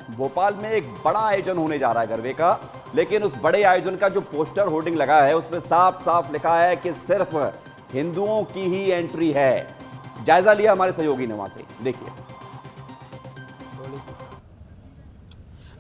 भोपाल में एक बड़ा आयोजन होने जा रहा है गरबे का, लेकिन उस बड़े आयोजन का जो पोस्टर होर्डिंग लगा है उसमें साफ साफ लिखा है कि सिर्फ हिंदुओं की ही एंट्री है। जायजा लिया हमारे सहयोगी ने वहां से, देखिए।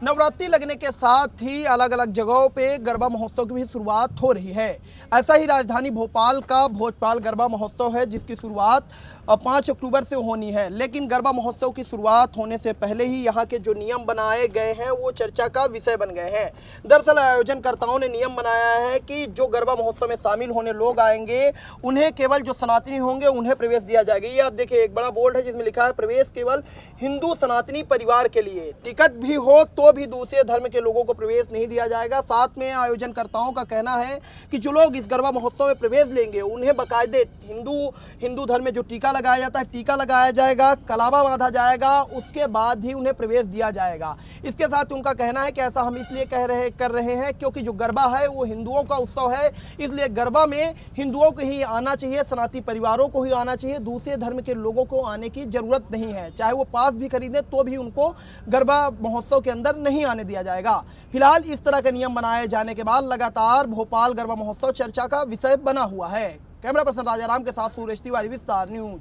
नवरात्रि लगने के साथ ही अलग अलग जगहों पे गरबा महोत्सव की भी शुरुआत हो रही है। ऐसा ही राजधानी भोपाल का भोजपाल गरबा महोत्सव है, जिसकी शुरुआत 5 अक्टूबर से होनी है। लेकिन गरबा महोत्सव की शुरुआत होने से पहले ही यहाँ के जो नियम बनाए गए हैं वो चर्चा का विषय बन गए हैं। दरअसल आयोजनकर्ताओं ने नियम बनाया है कि जो गरबा महोत्सव में शामिल होने लोग आएंगे उन्हें केवल जो सनातनी होंगे उन्हें प्रवेश दिया जाएगा। ये आप देखिए एक बड़ा बोर्ड है जिसमें लिखा है प्रवेश केवल हिंदू सनातनी परिवार के लिए। टिकट भी हो तो भी दूसरे धर्म के लोगों को प्रवेश नहीं दिया जाएगा। साथ में आयोजनकर्ताओं का कहना है कि जो लोग इस गरबा महोत्सव में प्रवेश लेंगे उन्हें बाकायदे हिंदू धर्म में जो टीका लगाया जाता है टीका लगाया जाएगा, कलावा बांधा जाएगा, उसके बाद ही उन्हें प्रवेश दिया जाएगा। इसके साथ उनका कहना है कि ऐसा हम इसलिए कर रहे हैं क्योंकि जो गरबा है वो हिंदुओं का उत्सव है, इसलिए गरबा में हिंदुओं को ही आना चाहिए, सनातनी परिवारों को ही आना चाहिए, दूसरे धर्म के लोगों को आने की जरूरत नहीं है। चाहे वो पास भी खरीदें तो भी उनको गरबा महोत्सव के अंदर नहीं आने दिया जाएगा। फिलहाल इस तरह के नियम बनाए जाने के बाद लगातार भोपाल गरबा महोत्सव चर्चा का विषय बना हुआ है। कैमरा पर्सन राजाराम के साथ सुरेश तिवारी, विस्तार न्यूज।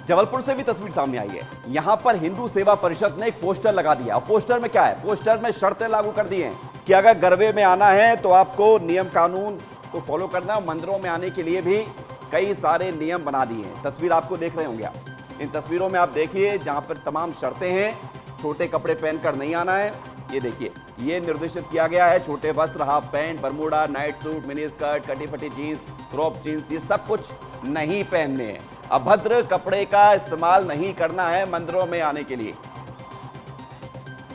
जबलपुर से भी तस्वीर सामने आई है। यहां पर हिंदू सेवा परिषद ने एक पोस्टर लगा दिया और पोस्टर में क्या है, पोस्टर में शर्तें लागू कर दी हैं कि अगर गरबे में आना है तो आपको नियम कानून को फॉलो करना है। मंदिरों में आने के लिए भी कई सारे नियम बना दिए हैं। तस्वीर आपको देख रहे होंगे आप। इन तस्वीरों में आप देखिए जहां पर तमाम शर्तें हैं। छोटे कपड़े पहनकर नहीं आना है, ये देखिए, ये निर्देशित किया गया है। छोटे वस्त्र, half pant, Bermuda, night suit, mini skirt, कटी फटी जीन्स, क्रॉप जीन्स, ये सब कुछ नहीं पहनने हैं। अभद्र कपड़े का इस्तेमाल नहीं करना है मंदिरों में आने के लिए।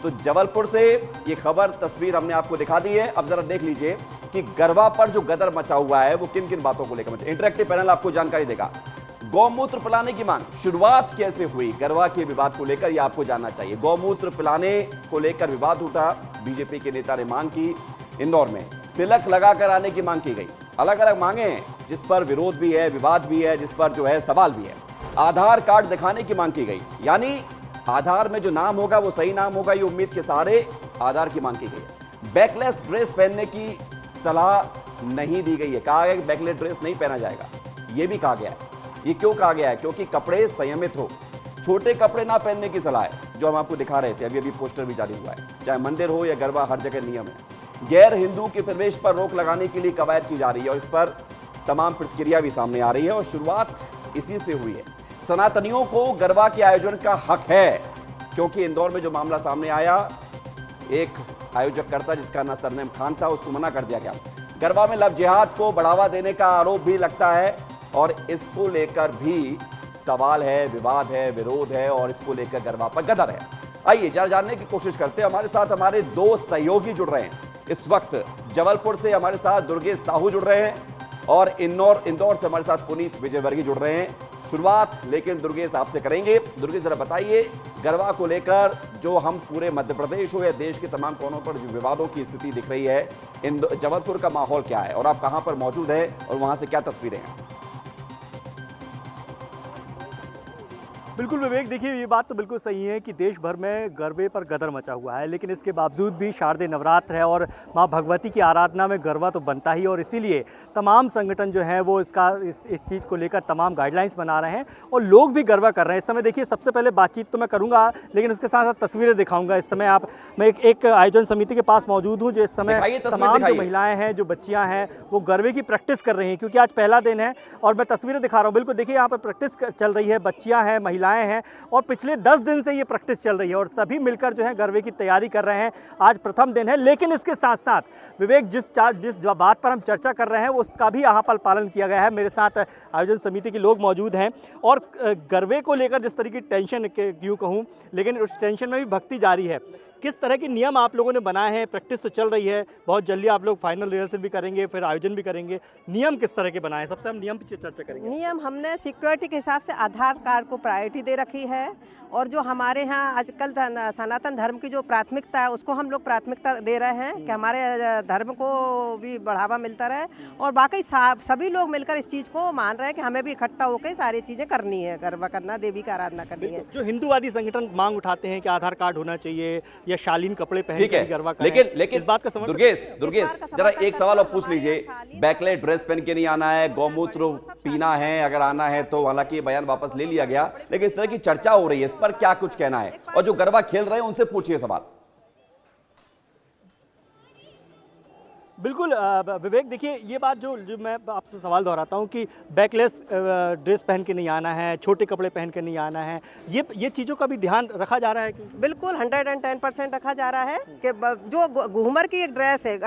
तो जबलपुर से ये खबर, तस्वीर हमने आपको दिखा दी है। अब जरा देख लीजिए कि गरबा पर जो गदर मचा हुआ है वो किन किन बातों को लेकर मचा। इंटरेक्टिव पैनल आपको जानकारी देगा। गौमूत्र पिलाने की मांग, शुरुआत कैसे हुई गरबा के विवाद को लेकर, यह आपको जानना चाहिए। गौमूत्र पिलाने को लेकर विवाद उठा, बीजेपी के नेता ने मांग की। इंदौर में तिलक लगाकर आने की मांग की गई। अलग अलग मांगे हैं जिस पर विरोध भी है, विवाद भी है, जिस पर जो है सवाल भी है। आधार कार्ड दिखाने की मांग की गई, यानी आधार में जो नाम होगा वो सही नाम होगा, ये उम्मीद के सहारे आधार की मांग की गई। बैकलेस ड्रेस पहनने की सलाह नहीं दी गई है, कहा गया कि बैकलेस ड्रेस नहीं पहना जाएगा, ये भी कहा गया है। ये क्यों कहा गया है? क्योंकि कपड़े संयमित हो, छोटे कपड़े ना पहनने की सलाह है, जो हम आपको दिखा रहे थे। अभी पोस्टर भी जारी हुआ है। चाहे मंदिर हो या गरबा, हर जगह नियम है। गैर हिंदू के प्रवेश पर रोक लगाने के लिए कवायद की जा रही है और इस पर तमाम प्रतिक्रिया भी सामने आ रही है और शुरुआत इसी से हुई है। सनातनियों को गरबा के आयोजन का हक है, क्योंकि इंदौर में जो मामला सामने आया, एक आयोजककर्ता जिसका ना सरनेम खान था, उसको मना कर दिया गया। गरबा में लव जिहाद को बढ़ावा देने का आरोप भी लगता है और इसको लेकर भी सवाल है, विवाद है, विरोध है और इसको लेकर गरबा पर गदर है। आइए जरा जानने की कोशिश करते हैं। हमारे साथ हमारे दो सहयोगी जुड़ रहे हैं इस वक्त। जबलपुर से हमारे साथ दुर्गेश साहू जुड़ रहे हैं और इंदौर से हमारे साथ पुनीत विजयवर्गीय जुड़ रहे हैं। शुरुआत लेकिन दुर्गेश आपसे करेंगे। दुर्गेश जरा बताइए, गरबा को लेकर जो हम पूरे मध्य प्रदेश हो या देश के तमाम कोनों पर जो विवादों की स्थिति दिख रही है, जबलपुर का माहौल क्या है और आप कहां पर मौजूद है और वहां से क्या तस्वीरें हैं? बिल्कुल विवेक, देखिए ये बात तो बिल्कुल सही है कि देश भर में गरबे पर गदर मचा हुआ है, लेकिन इसके बावजूद भी शारदीय नवरात्र है और माँ भगवती की आराधना में गरबा तो बनता ही, और इसीलिए तमाम संगठन जो हैं वो इस चीज़ को लेकर तमाम गाइडलाइंस बना रहे हैं और लोग भी गरबा कर रहे हैं। इस समय देखिए, सबसे पहले बातचीत तो मैं करूँगा, लेकिन उसके साथ साथ तस्वीरें दिखाऊँगा। इस समय मैं एक आयोजन समिति के पास मौजूद हूँ, जो इस समय तमाम जो महिलाएँ हैं, जो बच्चियाँ हैं, वो गरबे की प्रैक्टिस कर रही हैं, क्योंकि आज पहला दिन है और मैं तस्वीरें दिखा रहा हूँ। बिल्कुल देखिए, यहाँ पर प्रैक्टिस चल रही है, बच्चियाँ हैं, महिलाएं हैं और पिछले 10 दिन से ये प्रैक्टिस चल रही है और सभी मिलकर जो है गरबे की तैयारी कर रहे हैं। आज प्रथम दिन है, लेकिन इसके साथ साथ विवेक, जिस बात पर हम चर्चा कर रहे हैं उसका भी यहाँ पर पालन किया गया है। मेरे साथ आयोजन समिति के लोग मौजूद हैं और गरबे को लेकर जिस तरह की टेंशन यूँ कहूँ, लेकिन उस टेंशन में भी भक्ति जारी है। किस तरह के नियम आप लोगों ने बनाए हैं? प्रैक्टिस तो चल रही है, बहुत जल्दी आप लोग फाइनल रिहर्सल भी करेंगे, फिर आयोजन भी करेंगे। नियम किस तरह के बनाए हैं? सबसे हम नियम की चर्चा करेंगे। नियम हमने सिक्योरिटी के हिसाब से आधार कार्ड को प्रायोरिटी दे रखी है और जो हमारे यहाँ आजकल सनातन धर्म की जो प्राथमिकता है उसको हम लोग प्राथमिकता दे रहे हैं कि हमारे धर्म को भी बढ़ावा मिलता रहे और बाकी सभी लोग मिलकर इस चीज़ को मान रहे हैं कि हमें भी इकट्ठा होकर सारी चीज़ें करनी है, गरबा करना, देवी की आराधना करनी है। जो हिंदूवादी संगठन मांग उठाते हैं कि आधार कार्ड होना चाहिए, या शालीन कपड़े पहन ठीक कर है, ही गरबा करें। लेकिन इस बात का समर्थन दुर्गेश का जरा समर्थन एक सवाल और करते पूछ हैं, लीजिए। हमारे शालीन बैकलाइट ड्रेस पहन के नहीं आना है, गौमूत्र पीना है, अगर आना है तो हालांकि ये बयान वापस ले लिया गया, लेकिन इस तरह की चर्चा हो रही है, इस पर क्या कुछ कहना है? और जो गरबा खेल रहे हैं उनसे पूछिए सवाल। बिल्कुल विवेक, देखिए ये बात जो मैं आपसे सवाल दोहराता हूँ कि बैकलेस ड्रेस पहन के नहीं आना है, छोटे कपड़े पहन के नहीं आना है, ये चीज़ों का भी ध्यान रखा जा रहा है कि? बिल्कुल 110% रखा जा रहा है कि जो घूमर की एक ड्रेस है,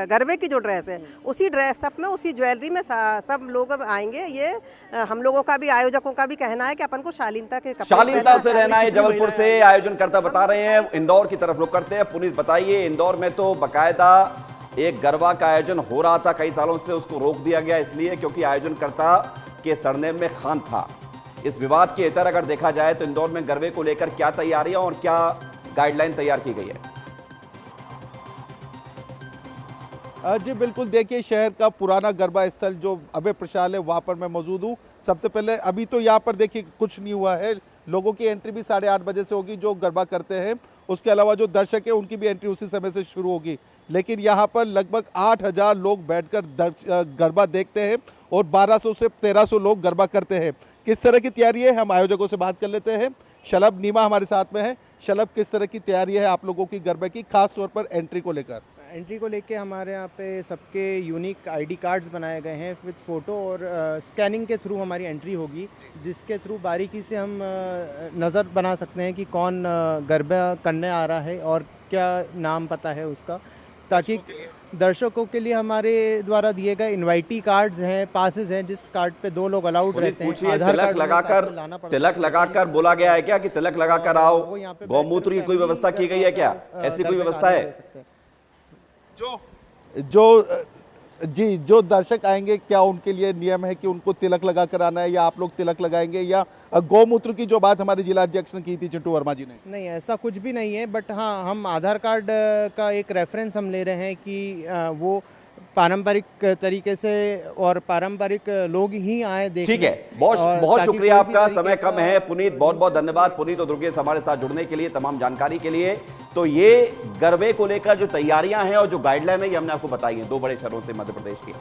गरबे की जो ड्रेस है, उसी ड्रेसअप में, उसी ज्वेलरी में सब लोग आएंगे। ये हम लोगों का भी, आयोजकों का भी कहना है कि अपन को शालीनता के कपड़े शालीनता से रहना है। जबलपुर से आयोजनकर्ता बता रहे हैं। इंदौर की तरफ रुख करते हैं। पुनीत बताइए, इंदौर में तो बाकायदा एक गरबा का आयोजन हो रहा था कई सालों से, उसको रोक दिया गया इसलिए क्योंकि आयोजनकर्ता के सरनेम में खान था। इस विवाद के इतर अगर देखा जाए तो इंदौर में गरबे को लेकर क्या तैयारियां और क्या गाइडलाइन तैयार की गई है? जी बिल्कुल, देखिए शहर का पुराना गरबा स्थल जो अभय प्रशाल है वहाँ पर मैं मौजूद हूँ। सबसे पहले अभी तो यहाँ पर देखिए कुछ नहीं हुआ है, लोगों की एंट्री भी 8:30 बजे से होगी जो गरबा करते हैं। उसके अलावा जो दर्शक है उनकी भी एंट्री उसी समय से शुरू होगी। लेकिन यहाँ पर लगभग 8,000 लोग बैठकर गरबा देखते हैं और 1200 से 1300 लोग गरबा करते हैं। किस तरह की तैयारी है, हम आयोजकों से बात कर लेते हैं। शलभ नीमा हमारे साथ में है। शलभ, किस तरह की तैयारी है आप लोगों की गरबे की, खास तौर पर एंट्री को लेकर? एंट्री को लेके हमारे यहाँ पे सबके यूनिक आईडी कार्ड्स बनाए गए हैं विद फ़ोटो, और स्कैनिंग के थ्रू हमारी एंट्री होगी, जिसके थ्रू बारीकी से हम नज़र बना सकते हैं कि कौन गरबा करने आ रहा है और क्या नाम पता है उसका, ताकि दर्शकों के लिए हमारे द्वारा दिए गए इनवाइटी कार्ड्स हैं, पासेस हैं, जिस कार्ड पे 2 लोग अलाउड रहते हैं। पूछिए, तिलक लगाकर बोला गया है क्या कि तिलक लगाकर आओ? गौमूत्र की कोई व्यवस्था की गई है क्या? ऐसी कोई व्यवस्था है? जो दर्शक आएंगे क्या उनके लिए नियम है कि उनको तिलक लगा कर आना है, या आप लोग तिलक लगाएंगे, या गौमूत्र की जो बात हमारे जिला अध्यक्ष ने की थी चिंटू वर्मा जी ने? नहीं, ऐसा कुछ भी नहीं है, बट हाँ, हम आधार कार्ड का एक रेफरेंस हम ले रहे हैं कि वो पारंपरिक तरीके से और पारंपरिक लोग ही आए देखने। ठीक है, बहुत शुक्रिया आपका, समय कम है। पुनीत, बहुत बहुत धन्यवाद पुनीत और दुर्गेश हमारे साथ जुड़ने के लिए, तमाम जानकारी के लिए। तो ये गरबे को लेकर जो तैयारियां हैं और जो गाइडलाइन है ये हमने आपको बताई है 2 बड़े शहरों से मध्य प्रदेश की।